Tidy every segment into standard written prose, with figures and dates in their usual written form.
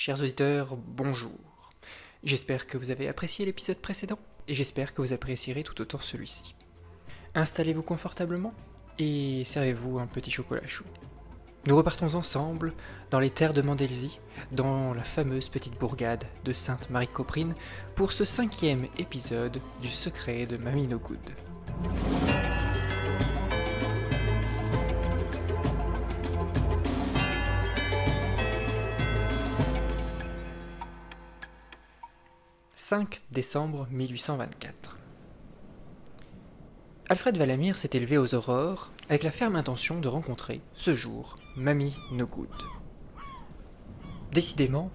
Chers auditeurs, bonjour. J'espère que vous avez apprécié l'épisode précédent et j'espère que vous apprécierez tout autant celui-ci. Installez-vous confortablement et servez-vous un petit chocolat chaud. Nous repartons ensemble dans les terres de Mandelzy, dans la fameuse petite bourgade de Sainte-Marie-Coprine, pour ce 5e épisode du secret de Mamie No Good. « 5 décembre 1824. Alfred Valamir s'est élevé aux aurores avec la ferme intention de rencontrer, ce jour, Mamie No Good. Décidément,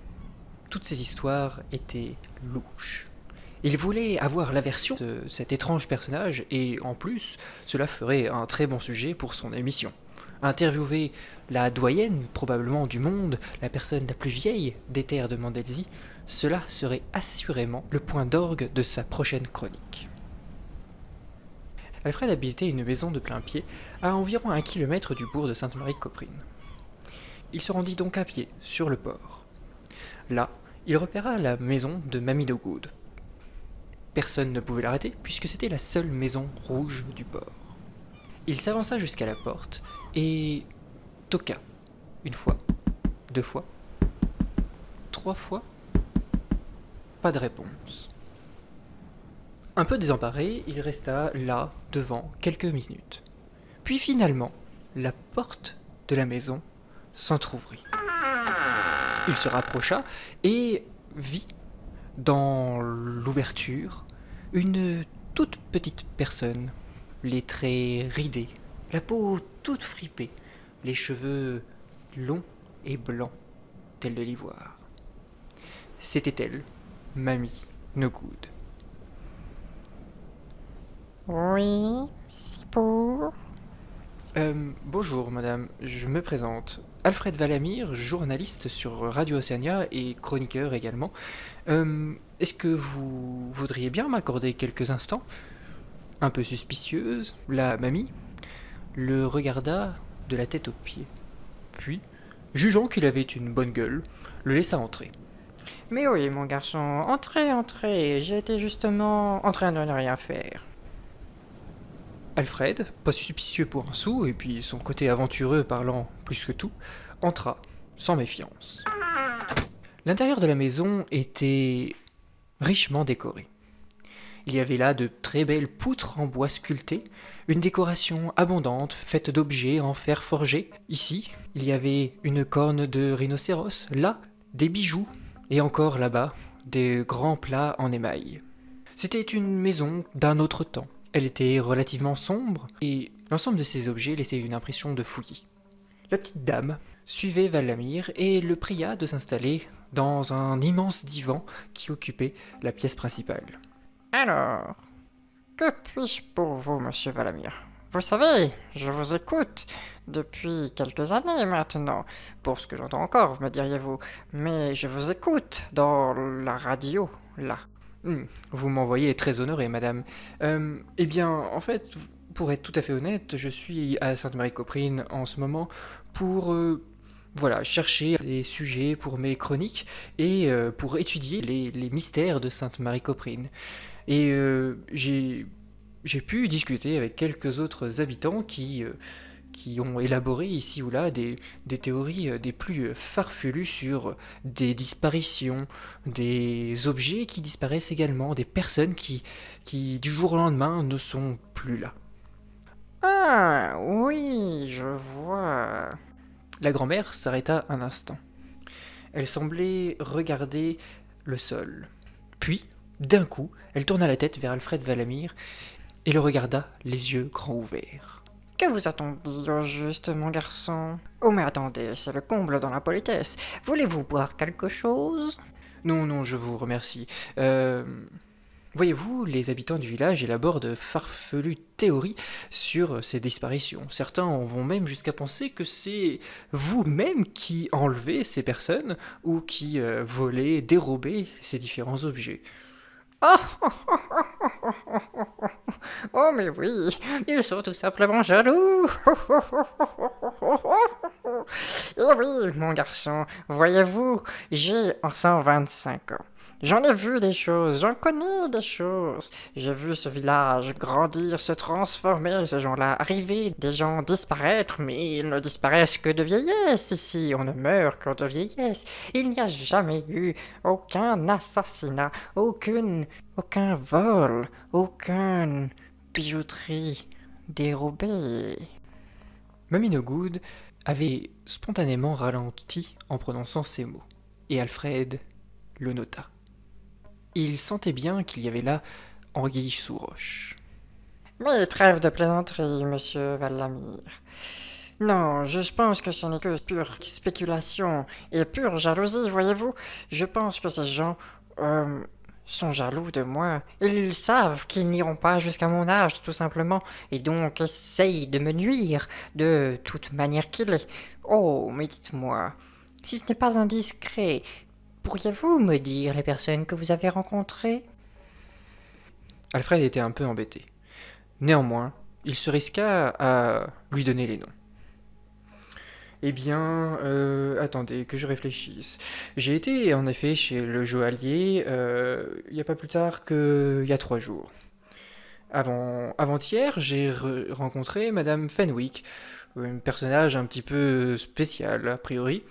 toutes ces histoires étaient louches. Il voulait avoir l'aversion de cet étrange personnage et, en plus, cela ferait un très bon sujet pour son émission. Interviewer la doyenne, probablement du monde, la personne la plus vieille des terres de Mandelzy, cela serait assurément le point d'orgue de sa prochaine chronique. Alfred habitait une maison de plain-pied à environ 1 kilomètre du bourg de Sainte-Marie-Coprine. Il se rendit donc à pied sur le port. Là, il repéra la maison de Mamie No Good. Personne ne pouvait l'arrêter puisque c'était la seule maison rouge du port. Il s'avança jusqu'à la porte et toqua. 1 fois, 2 fois, 3 fois. Pas de réponse. Un peu désemparé, il resta là, devant, quelques minutes. Puis finalement, la porte de la maison s'entr'ouvrit. Il se rapprocha et vit, dans l'ouverture, une toute petite personne, les traits ridés, la peau toute fripée, les cheveux longs et blancs, tels de l'ivoire. C'était elle, Mamie No Good. Oui, c'est pour... Bonjour madame, je me présente. Alfred Valamir, journaliste sur Radio Océania et chroniqueur également. Est-ce que vous voudriez bien m'accorder quelques instants ? Un peu suspicieuse, la mamie le regarda de la tête aux pieds. Puis, jugeant qu'il avait une bonne gueule, le laissa entrer. Mais oui, mon garçon, entrez, j'étais justement en train de ne rien faire. Alfred, pas suspicieux pour un sou, et puis son côté aventureux parlant plus que tout, entra, sans méfiance. L'intérieur de la maison était richement décoré. Il y avait là de très belles poutres en bois sculpté, une décoration abondante faite d'objets en fer forgé. Ici, il y avait une corne de rhinocéros, là, des bijoux, et encore là-bas, des grands plats en émail. C'était une maison d'un autre temps. Elle était relativement sombre, et l'ensemble de ces objets laissait une impression de fouillis. La petite dame suivait Valamir et le pria de s'installer dans un immense divan qui occupait la pièce principale. Alors, que puis-je pour vous, monsieur Valamir ? Vous savez, je vous écoute depuis quelques années maintenant, pour ce que j'entends encore, me diriez-vous, mais je vous écoute dans la radio, là. Vous m'envoyez très honoré, madame. Eh bien, en fait, pour être tout à fait honnête, je suis à Sainte-Marie-Coprine en ce moment pour, chercher des sujets pour mes chroniques et pour étudier les mystères de Sainte-Marie-Coprine. Et j'ai pu discuter avec quelques autres habitants qui ont élaboré ici ou là des théories des plus farfelues sur des disparitions, des objets qui disparaissent également, des personnes qui du jour au lendemain ne sont plus là. Ah, oui, je vois. La grand-mère s'arrêta un instant. Elle semblait regarder le sol. Puis, d'un coup, elle tourna la tête vers Alfred Valamir et le regarda les yeux grands ouverts. Que vous a-t-on dit au juste, mon garçon ? Oh, mais attendez, c'est le comble dans la politesse. Voulez-vous boire quelque chose ? Non, je vous remercie. Voyez-vous, les habitants du village élaborent de farfelues théories sur ces disparitions. Certains en vont même jusqu'à penser que c'est vous-même qui enlevez ces personnes ou qui volez, dérobez ces différents objets. Oh mais oui, ils sont tout simplement jaloux. Et oui, mon garçon, voyez-vous, j'ai 125 ans. J'en ai vu des choses, j'en connais des choses. J'ai vu ce village grandir, se transformer, ces gens-là arriver, des gens disparaître, mais ils ne disparaissent que de vieillesse ici, on ne meurt que de vieillesse. Il n'y a jamais eu aucun assassinat, aucun vol, aucune bijouterie dérobée. Mamie No Good avait spontanément ralenti en prononçant ces mots, et Alfred le nota. Il sentait bien qu'il y avait là anguille sous roche. Mais trêve de plaisanterie, monsieur Vallamir. Non, je pense que ce n'est que pure spéculation et pure jalousie, voyez-vous. Je pense que ces gens sont jaloux de moi. Ils savent qu'ils n'iront pas jusqu'à mon âge, tout simplement, et donc essayent de me nuire de toute manière qu'il est. Oh, mais dites-moi, si ce n'est pas indiscret, pourriez-vous me dire les personnes que vous avez rencontrées? Alfred était un peu embêté. Néanmoins, il se risqua à lui donner les noms. Eh bien, attendez, que je réfléchisse. J'ai été en effet chez le joaillier il n'y a pas plus tard qu'il y a 3 jours. Avant-hier, j'ai rencontré Madame Fenwick, un personnage un petit peu spécial a priori,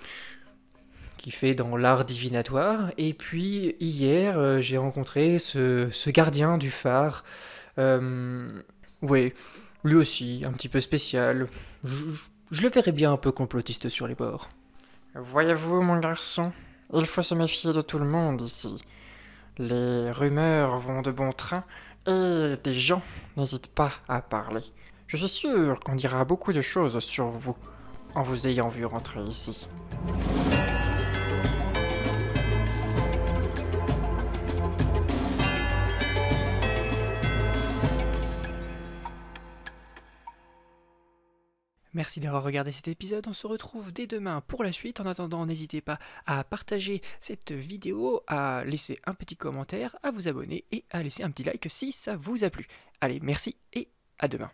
qui fait dans l'art divinatoire. Et puis hier, j'ai rencontré ce gardien du phare. Oui, lui aussi, un petit peu spécial. Je le verrais bien un peu complotiste sur les bords. Voyez-vous, mon garçon, il faut se méfier de tout le monde ici. Les rumeurs vont de bon train et des gens n'hésitent pas à parler. Je suis sûr qu'on dira beaucoup de choses sur vous en vous ayant vu rentrer ici. Merci d'avoir regardé cet épisode, on se retrouve dès demain pour la suite. En attendant, n'hésitez pas à partager cette vidéo, à laisser un petit commentaire, à vous abonner et à laisser un petit like si ça vous a plu. Allez, merci et à demain.